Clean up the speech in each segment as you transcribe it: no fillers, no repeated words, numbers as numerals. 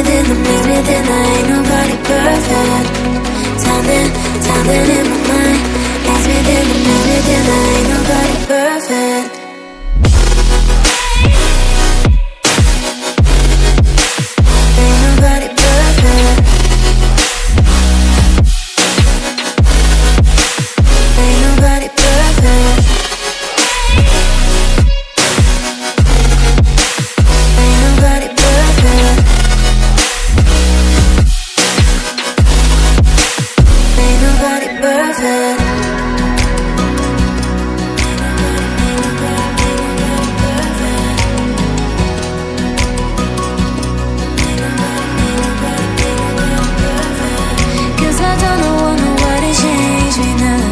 within the maze within, I ain't nobody perfect. Timing in my mind. Maze within the maze within, I ain't nobody perfect. Ain't nobody perfect. Ain't nobody perfect. Ain't nobody perfect. Ain't nobody perfect. Cause I don't want nobody change me now.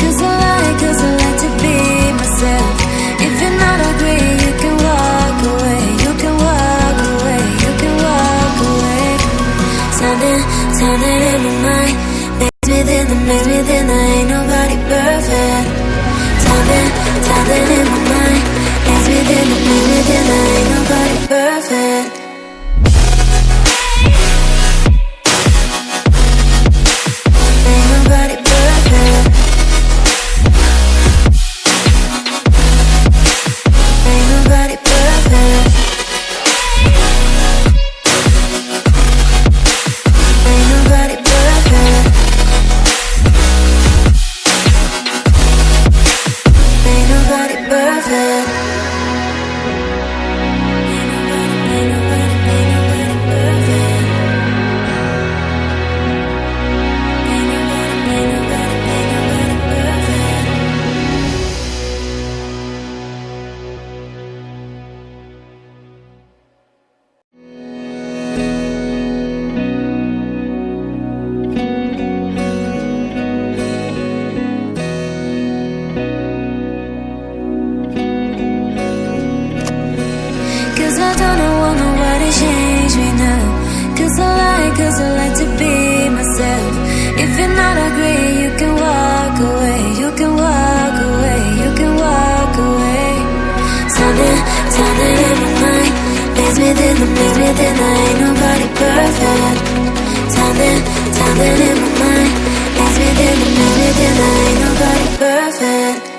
Cause I like to be myself. If you're not agree, you can walk away. You can walk away. You can walk away. Sounding in my mind. Maze within, I ain't nobody perfect. Timing in my mind. Maze within, I ain't nobody perfect. Ain't nobody perfect. Ain't nobody perfect. Ain't nobody perfect. Ain't nobody perfect. Ain't nobody perfect. Ain't nobody perfect. Cause I don't want nobody change me now. Cause I like to be myself. If you're not agree, you can walk away. You can walk away. You can walk away. Sounding in my mind. Maze within, I ain't nobody perfect. Timing in my mind. Maze within, I ain't nobody perfect.